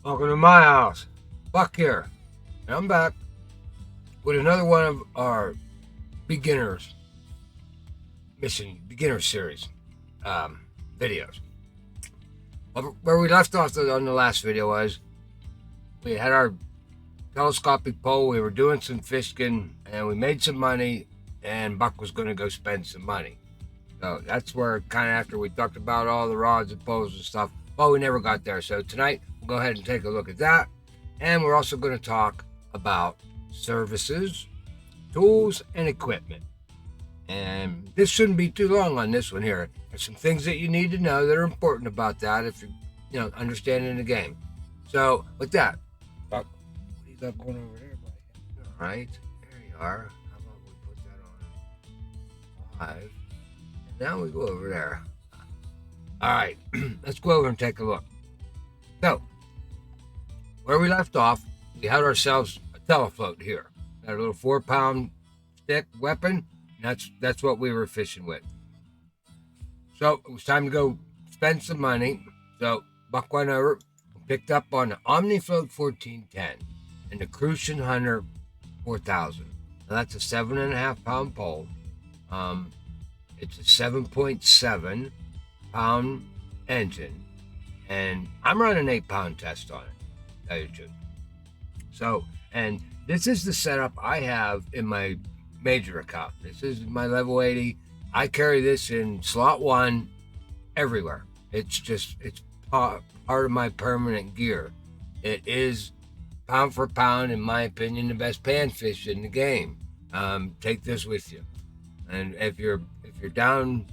Welcome to my house. Buck here. And I'm back with another one of our beginners beginner series videos. Where we left off on the last video was we had our telescopic pole, we were doing some fishing, and we made some money, and Buck was going to go spend some money. So that's where kind of after we talked about all the rods and poles and stuff, well, we never got there. So tonight we'll go ahead and take a look at that. And we're also going to talk about services, tools, and equipment. And this shouldn't be too long on this one here. There's some things that you need to know that are important about that if you're understanding the game. So with that, Buck, what do you got going over there, buddy? All right, there you are. How about we put that on 5? And now we go over there. All right, let's go over and take a look. So, where we left off, we had ourselves a telefloat here. Got a little 4-pound stick weapon. And that's what we were fishing with. So it was time to go spend some money. So Buck went over and picked up on the OmniFloat 1410 and the Crucian Hunter 4000. Now that's a 7.5-pound pole. It's a 7.7 pound engine, and I'm running an 8-pound test on it, to tell you the truth. So, and this is the setup I have in my major account. This is my level 80. I carry this in slot 1 everywhere. It's part of my permanent gear. It is pound for pound, in my opinion, the best panfish in the game. Take this with you. And if you're down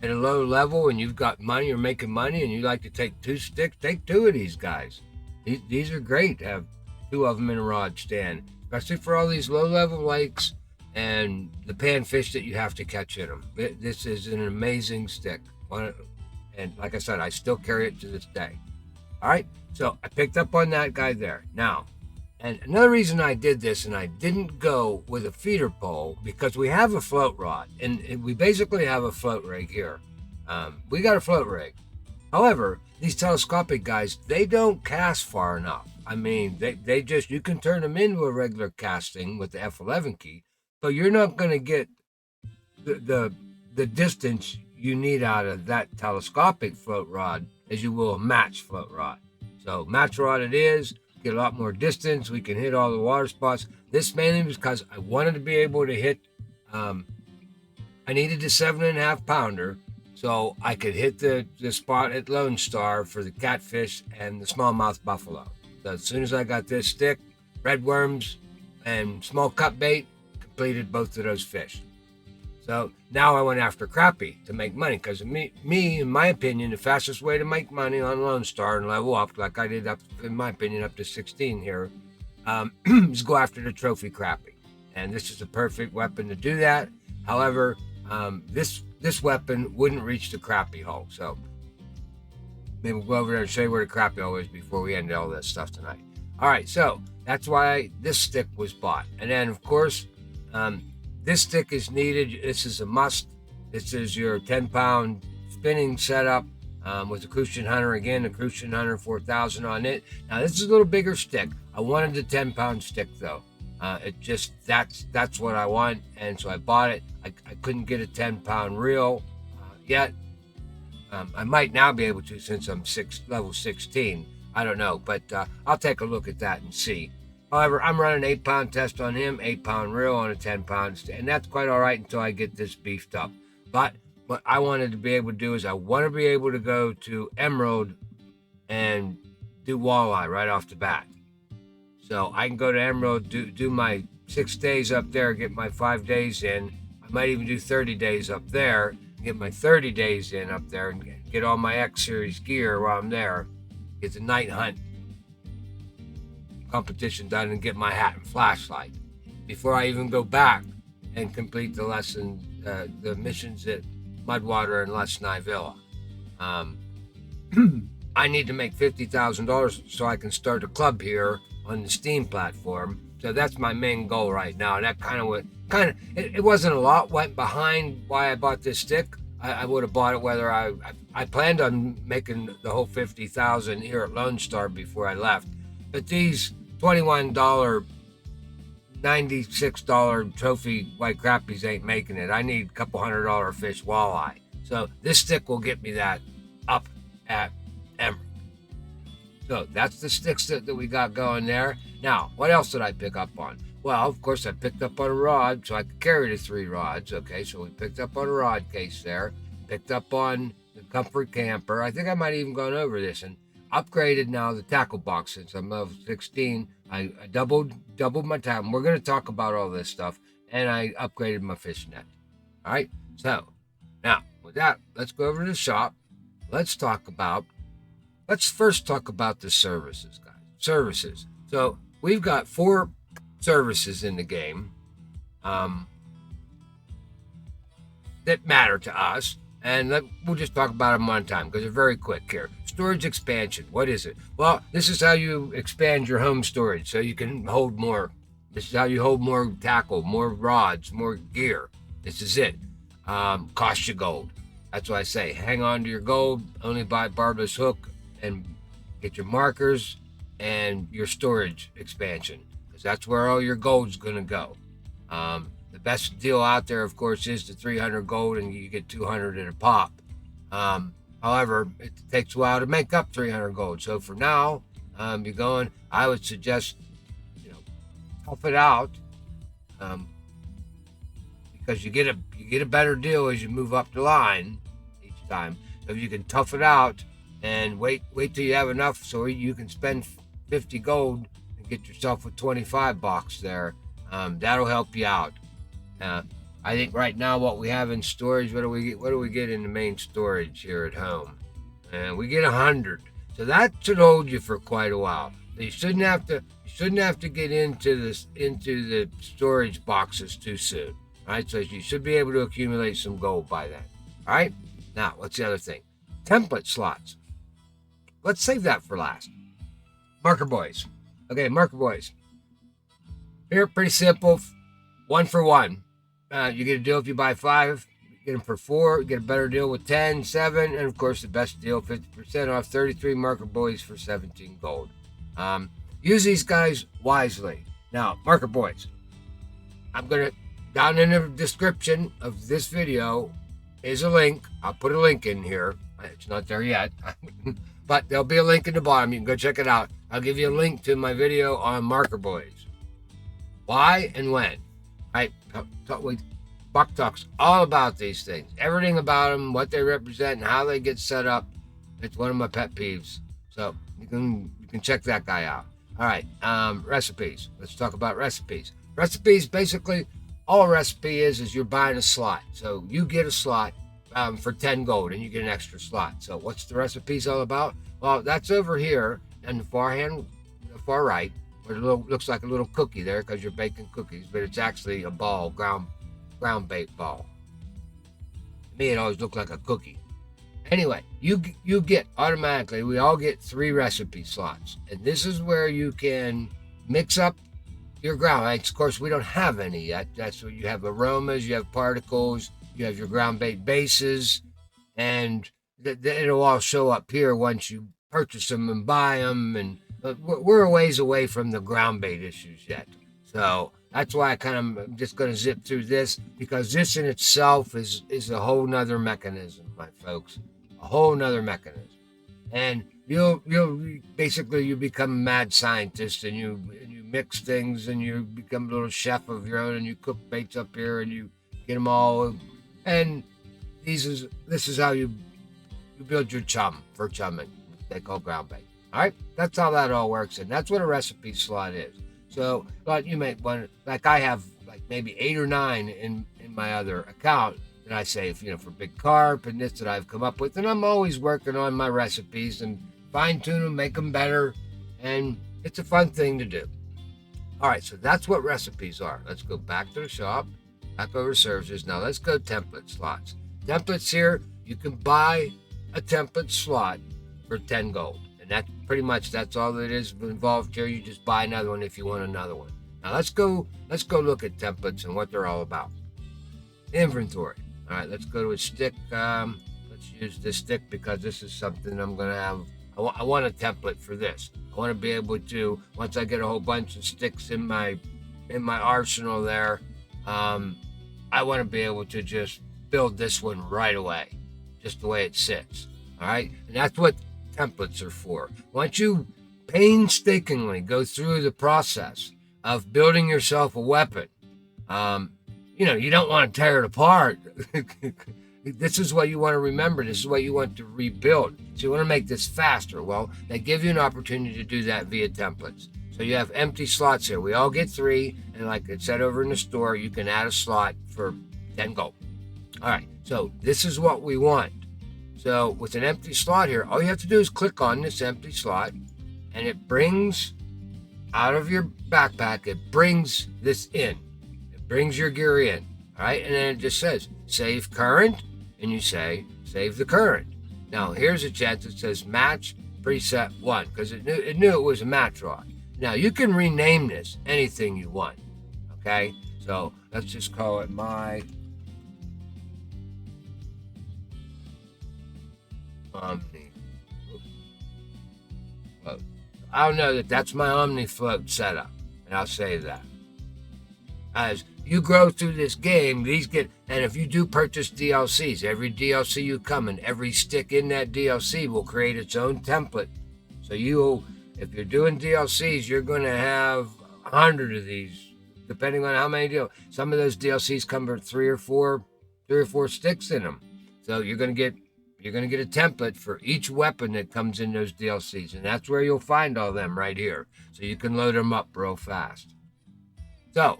at a low level and you've got money, you're making money, and you like to take 2 sticks, take 2 of these guys. These are great to have 2 of them in a rod stand, especially for all these low level lakes and the panfish that you have to catch in them. This is an amazing stick. And like I said, I still carry it to this day. All right, so I picked up on that guy there. Now, and another reason I did this and I didn't go with a feeder pole, because we have a float rod, and we basically have a float rig here. We got a float rig. However, these telescopic guys, they don't cast far enough. I mean, they just, you can turn them into a regular casting with the F11 key, but you're not going to get the distance you need out of that telescopic float rod as you will a match float rod. So match rod it is, get a lot more distance. We can hit all the water spots. This mainly was because I wanted to be able to hit, I needed a 7.5 pounder so I could hit the spot at Lone Star for the catfish and the smallmouth buffalo. So as soon as I got this stick, red worms and small cut bait completed both of those fish. So now I went after crappie to make money, because me, in my opinion, the fastest way to make money on Lone Star and level up, like I did up, in my opinion, up to 16 here, is go after the trophy crappie. And this is a perfect weapon to do that. However, this weapon wouldn't reach the crappie hole. So maybe we'll go over there and show you where the crappie hole is before we end all this stuff tonight. All right, so that's why this stick was bought. And then, of course, this stick is needed. This is a must. This is your 10-pound spinning setup with the Crucian Hunter. Again, the Crucian Hunter 4000 on it. Now, this is a little bigger stick. I wanted the 10-pound stick, though. It just, that's what I want, and so I bought it. I couldn't get a 10-pound reel yet. I might now be able to, since I'm level 16. I don't know, but I'll take a look at that and see. However, I'm running an 8-pound test on him, 8-pound reel on a 10-pound, and that's quite all right until I get this beefed up. But what I wanted to be able to do is I want to be able to go to Emerald and do walleye right off the bat. So I can go to Emerald, do my 6 days up there, get my 5 days in. I might even do 30 days up there, get my 30 days in up there, and get all my X Series gear while I'm there. Get the night hunt competition done and get my hat and flashlight before I even go back and complete the lesson, the missions at Mudwater and Les Villa. I need to make $50,000 so I can start a club here on the Steam platform. So that's my main goal right now. And that it wasn't a lot went behind why I bought this stick. I would have bought it whether I planned on making the whole 50,000 here at Lone Star before I left. But these $21, $96 trophy white crappies ain't making it. I need a couple $100 fish walleye. So this stick will get me that up at Emerald. So that's the sticks that we got going there. Now, what else did I pick up on? Well, of course, I picked up on a rod, so I could carry the 3 rods. Okay, so we picked up on a rod case there. Picked up on the Comfort Camper. I think I might have even gone over this and upgraded now the tackle box since I'm level 16. I doubled my time. We're going to talk about all this stuff, and I upgraded my fish net. All right, so now with that, let's go over to the shop. Let's first talk about the services, guys. Services. So we've got 4 services in the game that matter to us, and we'll just talk about them one time because they're very quick here. Storage expansion. What is it? Well, this is how you expand your home storage so you can hold more. This is how you hold more tackle, more rods, more gear. This is it. Cost you gold. That's why I say hang on to your gold, only buy barbless hook, and get your markers and your storage expansion, because that's where all your gold's going to go. The best deal out there, of course, is the 300 gold, and you get 200 at a pop. However, it takes a while to make up 300 gold. So for now, you're going. I would suggest, tough it out, because you get a better deal as you move up the line each time. So if you can tough it out and wait till you have enough so you can spend 50 gold and get yourself a 25 box there, that'll help you out. I think right now what we have in storage, what do we get in the main storage here at home? We get 100. So that should hold you for quite a while. You shouldn't have to get into the storage boxes too soon. All right, so you should be able to accumulate some gold by then. All right, now what's the other thing? Template slots. Let's save that for last. Marker boys. Okay, marker boys. Here, pretty simple. 1 for 1. You get a deal if you buy 5. You get them for 4. You get a better deal with 10, 7, and of course the best deal, 50% off 33 marker boys for 17 gold. Use these guys wisely. Now, marker boys. I'm gonna down in the description of this video is a link. I'll put a link in here. It's not there yet, but there'll be a link in the bottom. You can go check it out. I'll give you a link to my video on marker boys. Why and when? Buck talks all about these things, everything about them, what they represent, and how they get set up. It's one of my pet peeves, so you can check that guy out. All right, recipes. Let's talk about recipes. Recipes, basically, all a recipe is you're buying a slot. So you get a slot for 10 gold, and you get an extra slot. So what's the recipes all about? Well, that's over here in the far right. Where it looks like a little cookie there because you're baking cookies, but it's actually a ball, ground baked ball. To me, it always looked like a cookie. Anyway, you get automatically, we all get 3 recipe slots, and this is where you can mix up your ground bakes. Of course, we don't have any yet. That's where you have aromas, you have particles, you have your ground baked bases, and it'll all show up here once you purchase them and buy them. And we're a ways away from the ground bait issues yet. So that's why I'm just going to zip through this, because this in itself is a whole nother mechanism, my folks, a whole nother mechanism. And you'll basically you become a mad scientist, and you mix things, and you become a little chef of your own, and you cook baits up here, and you get them all. And this is how you build your chum for chumming. They call ground bait. All right, that's how that all works, and that's what a recipe slot is. So, but you may want, like I have, like maybe 8 or 9 in my other account that I save, for big carp and this that I've come up with, and I'm always working on my recipes and fine tune them, make them better, and it's a fun thing to do. All right, so that's what recipes are. Let's go back to the shop, back over to services. Now let's go template slots. Templates here, you can buy a template slot for 10 gold. And that's all that is involved here. You just buy another one if you want another one. Now let's go look at templates and what they're all about. Inventory. All right, let's go to a stick. Let's use this stick because this is something I'm gonna have. I want a template for this. I want to be able to, once I get a whole bunch of sticks in my arsenal there, I want to be able to just build this one right away, just the way it sits. All right, and that's what templates are for. Once you painstakingly go through the process of building yourself a weapon, you don't want to tear it apart. This is what you want to remember. This is what you want to rebuild. So you want to make this faster. Well, they give you an opportunity to do that via templates. So you have empty slots here. We all get 3, and like it said over in the store, you can add a slot for 10 gold. All right, so this is what we want. So with an empty slot here, all you have to do is click on this empty slot, and it brings out of your backpack, it brings this in. It brings your gear in. All right, and then it just says save current, and you say save the current. Now here's a chance that says match preset 1 because it knew it was a match rod. Now you can rename this anything you want. Okay, so let's just call it my Omni float. I'll know that that's my Omni float setup, and I'll save that. As you grow through this game, and if you do purchase DLCs, every DLC you come in, every stick in that DLC will create its own template. So if you're doing DLCs, you're going to have 100 of these, depending on how many deal. Some of those DLCs come with 3 or 4 sticks in them. So you're going to get a template for each weapon that comes in those DLCs, and that's where you'll find all them right here. So you can load them up real fast. So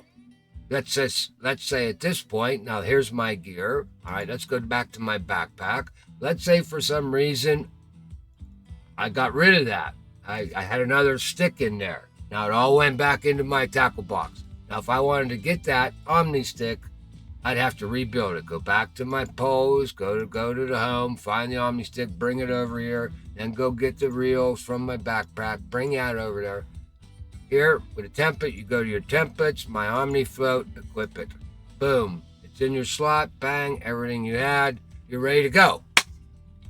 let's say at this point, now here's my gear. All right, let's go back to my backpack. Let's say for some reason I got rid of that. I had another stick in there. Now it all went back into my tackle box. Now if I wanted to get that Omni stick, I'd have to rebuild it. Go back to my pose, go to the home, find the Omni stick, bring it over here, then go get the reels from my backpack, bring that over there. Here, with a template, you go to your templates, my Omni float, equip it. Boom. It's in your slot, bang, everything you had, you're ready to go.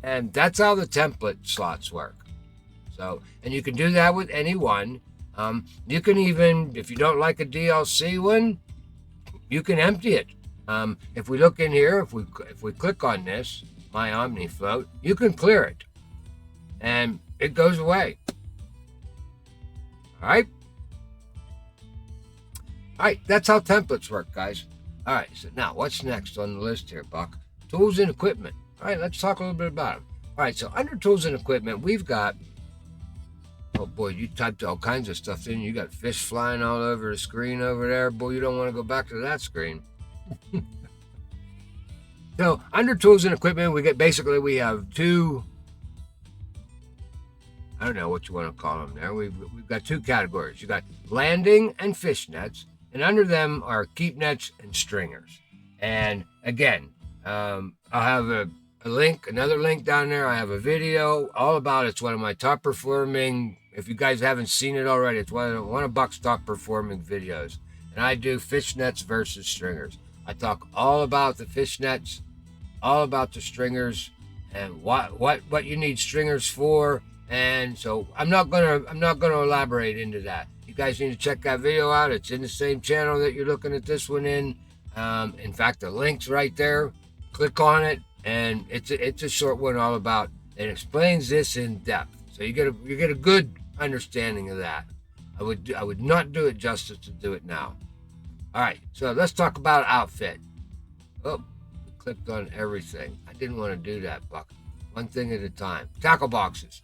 And that's how the template slots work. So, and you can do that with any one. You can even, if you don't like a DLC one, you can empty it. If we look in here, if we click on this, my Omni float, you can clear it. And it goes away. All right? All right, that's how templates work, guys. All right, so now what's next on the list here, Buck? Tools and equipment. All right, let's talk a little bit about them. All right, so under tools and equipment, we've got, oh boy, you typed all kinds of stuff in. You got fish flying all over the screen over there. Boy, you don't want to go back to that screen. So under tools and equipment, we have 2, I don't know what you want to call them there. We've got 2 categories. You got landing and fish nets, and under them are keep nets and stringers. And again, I'll have another link down there. I have a video all about it. It's one of my top performing. If you guys haven't seen it already, it's one of Buck's top performing videos. And I do fish nets versus stringers. I talk all about the fish nets, all about the stringers, and what you need stringers for. And so I'm not gonna elaborate into that. You guys need to check that video out. It's in the same channel that you're looking at this one in. In fact, the link's right there. Click on it, and it's a short one all about. It explains this in depth, so you get a good understanding of that. I would not do it justice to do it now. All right, so let's talk about outfit. Oh, clicked on everything. I didn't want to do that, Buck. One thing at a time. Tackle boxes.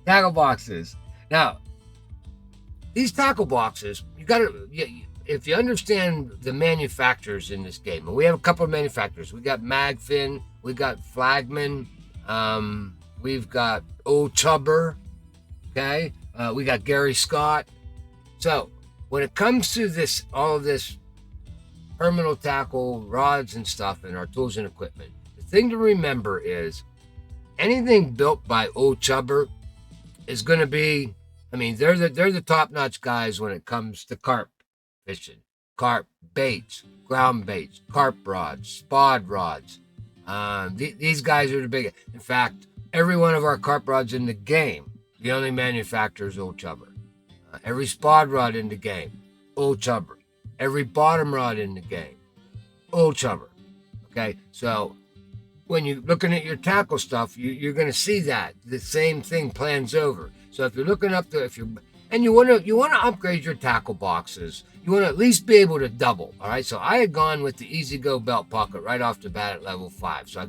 Tackle boxes. Now, these tackle boxes, if you understand the manufacturers in this game, and we have a couple of manufacturers. We got Magfin, we got Flagman, we've got Old Chubber, okay? We got Gary Scott. So when it comes to all of this terminal tackle, rods and stuff, and our tools and equipment, the thing to remember is anything built by Old Chubber is going to be, I mean, they're the top-notch guys when it comes to carp fishing. carp baits, ground baits, carp rods, spod rods. These guys are the big. In fact, every one of our carp rods in the game, the only manufacturer is Old Chubber. Every spod rod in the game, Old Chubber. Every bottom rod in the game, Old Chubber. Okay, so when you're looking at your tackle stuff, you're going to see that the same thing plans over. So if you're looking up if you're and you want to upgrade your tackle boxes, you want to at least be able to double. All right, so I had gone with the Easy Go belt pocket right off the bat at level 5, so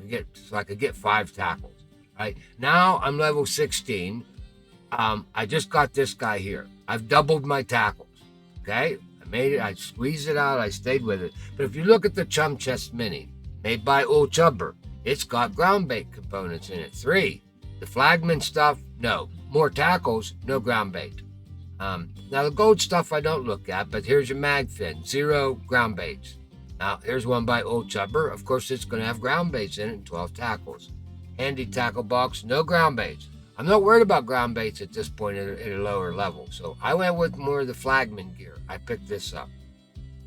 I could get 5 tackles. Right now I'm level 16. I just got this guy here. I've doubled my tackles. Okay, I made it. I squeezed it out. I stayed with it. But if you look at the Chum Chest Mini, made by Old Chubber, it's got ground bait components in it. 3. The flagman stuff, no. More tackles, no ground bait. Now the gold stuff I don't look at, but here's your mag fin, 0 ground baits. Now here's one by Old Chubber. Of course, it's going to have ground baits in it and 12 tackles. Handy tackle box, no ground baits. I'm not worried about ground baits at this point at a lower level. So I went with more of the flagman gear. I picked this up.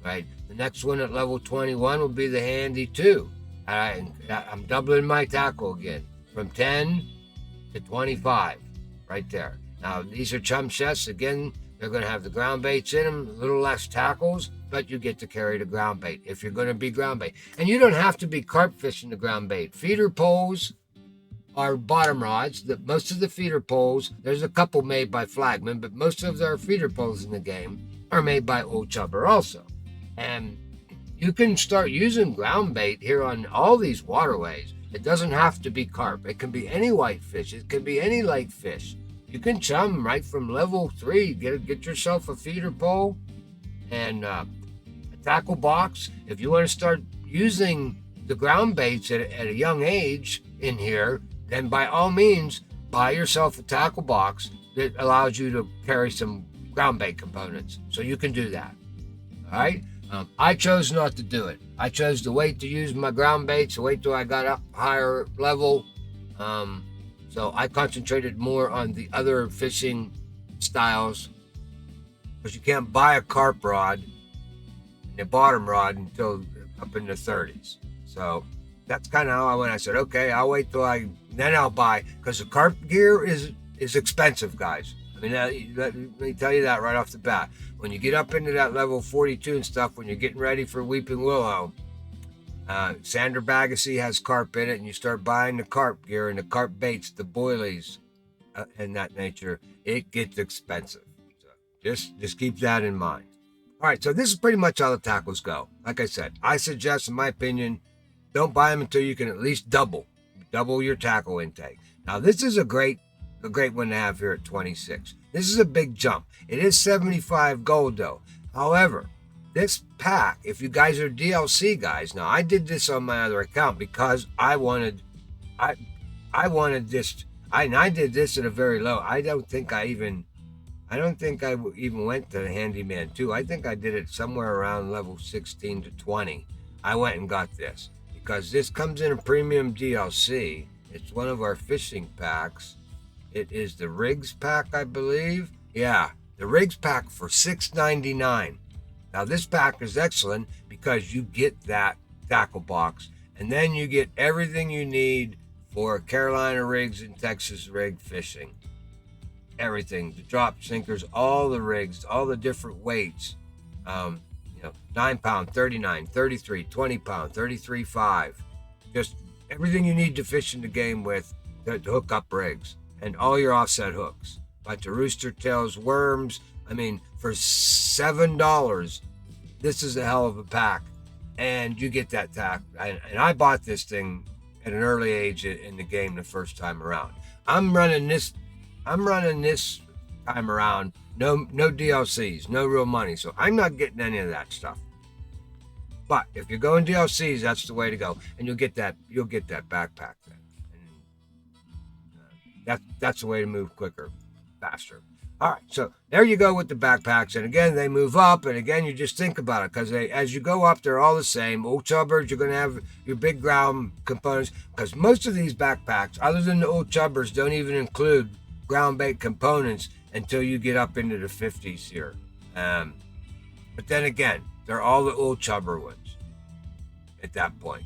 Right. The next one at level 21 will be the Handy 2. I'm doubling my tackle again from 10 to 25 right there. Now, these are chum chests. Again, they're going to have the ground baits in them, a little less tackles, but you get to carry the ground bait if you're going to be ground bait. And you don't have to be carp fishing the ground bait. Feeder poles are bottom rods. Most of the feeder poles, there's a couple made by Flagman, but most of our feeder poles in the game are made by Old Chubber also. And you can start using ground bait here on all these waterways. It doesn't have to be carp. It can be any whitefish. It can be any lake fish. You can chum right from level 3. Get yourself a feeder pole and a tackle box. If you want to start using the ground baits at a young age in here, then by all means, buy yourself a tackle box that allows you to carry some ground bait components. So you can do that. All right? I chose not to do it. I chose to wait to use my ground baits, to wait till I got up higher level. So I concentrated more on the other fishing styles, because you can't buy a carp rod and a bottom rod until up in the 30s. So that's kind of how I went. I said, okay, I'll wait till then I'll buy, because the carp gear is expensive, guys. I mean, let me tell you that right off the bat. When you get up into that level 42 and stuff, when you're getting ready for Weeping Willow, Sander Bagasse has carp in it, and you start buying the carp gear and the carp baits, the boilies, and that nature, it gets expensive. So just keep that in mind. All right, so this is pretty much how the tackles go. Like I said, I suggest, in my opinion, don't buy them until you can at least double your tackle intake. Now, this is a great one to have here at 26. This is a big jump. It is 75 gold though. However, this pack, if you guys are DLC guys, now I did this on my other account because I wanted this. I did this at a very low. I don't think I even went to the Handyman 2. I think I did it somewhere around level 16 to 20. I went and got this because this comes in a premium DLC. It's one of our fishing packs. It is the Rigs pack, I believe. Yeah, the Rigs pack for $6.99. Now, this pack is excellent because you get that tackle box, and then you get everything you need for Carolina rigs and Texas rig fishing. Everything, the drop sinkers, all the rigs, all the different weights. 9 pound, 39, 33, 20 pound, 33.5. Just everything you need to fish in the game with to hook up rigs. And all your offset hooks. Bunch of rooster tails, worms. I mean, for $7, this is a hell of a pack. And you get that tack. And I bought this thing at an early age in the game the first time around. I'm running this time around. No DLCs, no real money. So I'm not getting any of that stuff. But if you're going DLCs, that's the way to go. And you'll get that backpack then. That's the way to move quicker, faster. All right, so there you go with the backpacks. And again, they move up. And again, you just think about it, because as you go up, they're all the same. Old Chubbers, you're going to have your big ground components, because most of these backpacks, other than the Old Chubbers, don't even include ground bait components until you get up into the 50s here. But then again, They're all the old chubber ones at that point.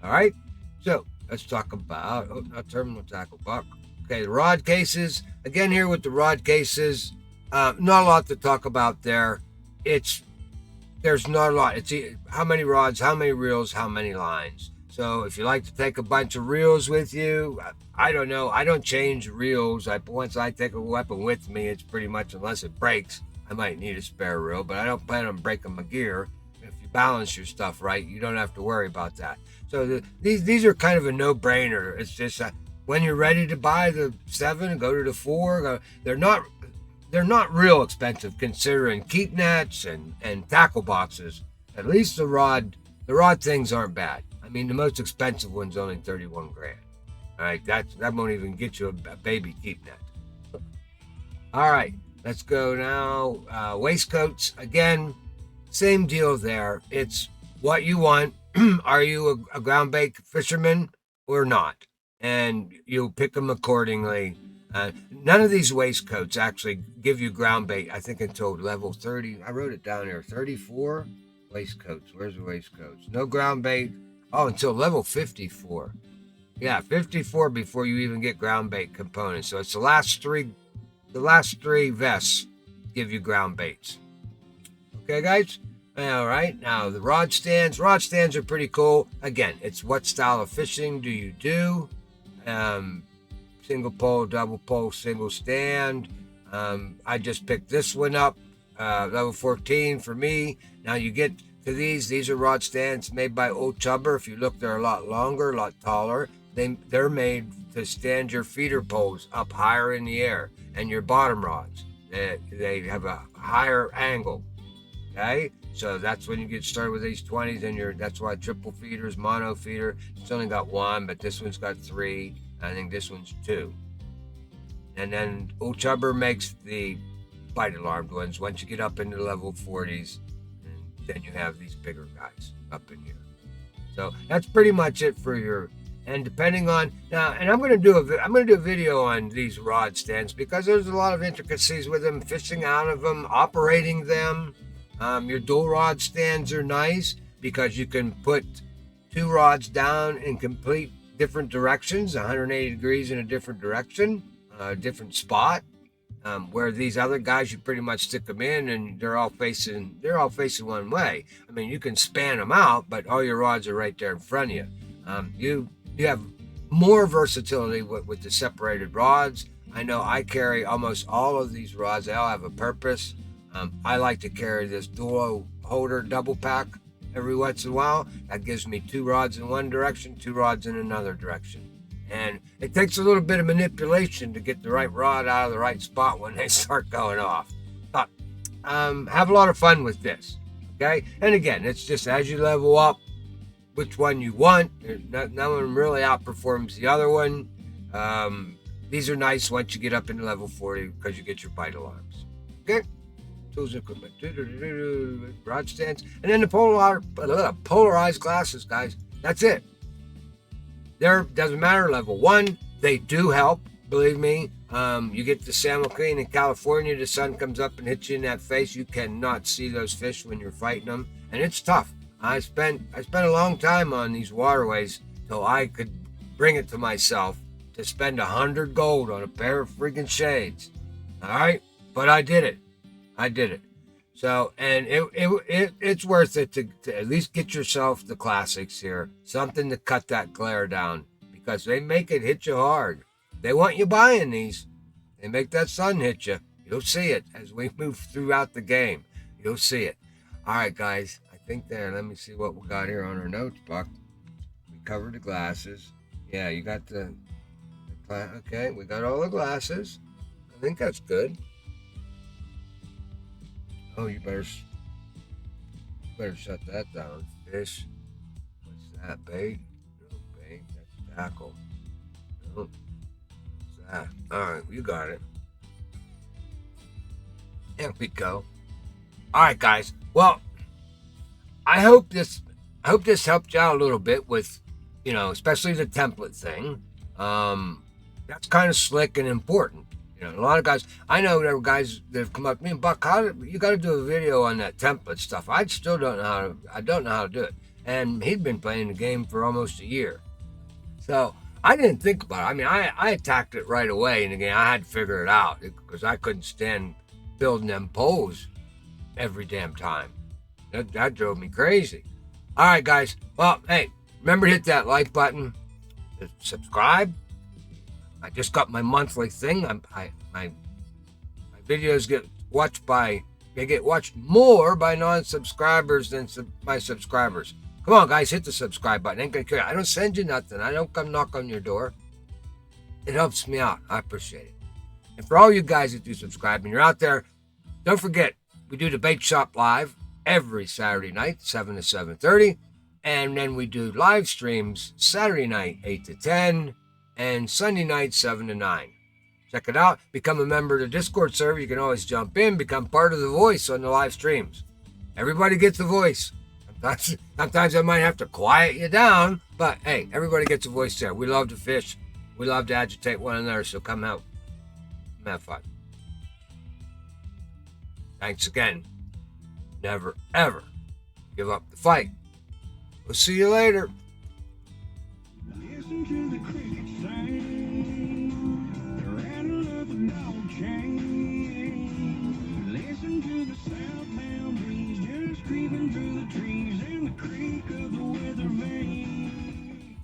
All right. So let's talk about not terminal tackle buck. Okay, the rod cases. Again, here with the rod cases, not a lot to talk about there. There's not a lot. It's how many rods, how many reels, how many lines. So if you like to take a bunch of reels with you, I don't know. I don't change reels. Once I take a weapon with me, it's pretty much, unless it breaks, I might need a spare reel, but I don't plan on breaking my gear. If you balance your stuff right, you don't have to worry about that. So these are kind of a no-brainer. It's just when you're ready to buy the 7, go to the 4. They're not real expensive considering keep nets and tackle boxes. At least the rod things aren't bad. I mean, the most expensive one's only 31 grand. All right, that won't even get you a baby keep net. All right, let's go now. Waistcoats, again, same deal there. It's what you want. Are you a ground bait fisherman or not? And you'll pick them accordingly. None of these waistcoats actually give you ground bait, I think, until level 30. I wrote it down here, 34 waistcoats. Where's the waistcoats? No ground bait. Oh, until level 54. Yeah, 54 before you even get ground bait components. So it's the last three vests give you ground baits. Okay, guys? All right, now the rod stands. Rod stands are pretty cool. Again, it's what style of fishing do you do? Single pole, double pole, single stand. I just picked this one up, level 14 for me. Now you get to these are rod stands made by Old Chubber. If you look, they're a lot longer, a lot taller. They're made to stand your feeder poles up higher in the air, and your bottom rods. They have a higher angle. Okay, so that's when you get started with these 20s, and that's why triple feeders, mono feeder. It's only got 1, but this one's got 3. I think this one's 2. And then Old Chubber makes the bite alarmed ones once you get up into level 40s, and then you have these bigger guys up in here. So that's pretty much it for your. And depending on now, and I'm going to do a video on these rod stands because there's a lot of intricacies with them, fishing out of them, operating them. Your dual rod stands are nice because you can put 2 rods down in complete different directions, 180 degrees in a different direction, a different spot. Where these other guys, you pretty much stick them in and they're all facing one way. I mean, you can span them out, but all your rods are right there in front of you. You have more versatility with the separated rods. I know I carry almost all of these rods. They all have a purpose. I like to carry this dual holder double pack every once in a while. That gives me 2 rods in one direction, 2 rods in another direction. And it takes a little bit of manipulation to get the right rod out of the right spot when they start going off. But have a lot of fun with this, okay? And again, it's just as you level up, which one you want. No one really outperforms the other one. These are nice once you get up into level 40 because you get your bite alarms. Okay? Tools and equipment. Rod stands. And then the polarized glasses, guys. That's it. There doesn't matter level 1. They do help, believe me. You get to San Joaquin in California, the sun comes up and hits you in that face. You cannot see those fish when you're fighting them, and it's tough. I spent a long time on these waterways till I could bring it to myself to spend 100 gold on a pair of freaking shades. All right, but I did it. So, and it's worth it to at least get yourself the classics here, something to cut that glare down, because they make it hit you hard. They want you buying these. They make that sun hit you. You'll see it as we move throughout the game. You'll see it. All right, guys. I think there. Let me see what we got here on our notes, Buck. We covered the glasses. Yeah, you got the okay. We got all the glasses. I think that's good. Oh, you better shut that down. Fish. What's that? Bait? No bait. That's tackle. No. What's that? All right, you got it. There we go. All right, guys. Well, I hope this helped you out a little bit with, especially the template thing. That's kind of slick and important. You know, a lot of guys, I know there were guys that have come up to me and Buck, you got to do a video on that template stuff. I still don't know I don't know how to do it. And he'd been playing the game for almost a year. So I didn't think about it. I mean, I attacked it right away. And again, I had to figure it out because I couldn't stand building them poles every damn time. That drove me crazy. All right, guys. Well, hey, remember to hit that like button, subscribe. I just got my monthly thing. My videos get watched more by non-subscribers than my subscribers. Come on, guys, hit the subscribe button. Ain't gonna care. I don't send you nothing. I don't come knock on your door. It helps me out. I appreciate it. And for all you guys that do subscribe and you're out there, don't forget we do the Bait Shop live every Saturday night, 7 to 7:30, and then we do live streams Saturday night, 8 to 10. And Sunday night, 7 to 9. Check it out. Become a member of the Discord server. You can always jump in, become part of the voice on the live streams. Everybody gets a voice. Sometimes I might have to quiet you down, but hey, everybody gets a voice there. We love to fish. We love to agitate one another, so come out and have fun. Thanks again. Never, ever give up the fight. We'll see you later. Listen to the crickets sing, the rattle of a dog chain. Listen to the southbound breeze just creeping through the trees and the creak of the weather vane.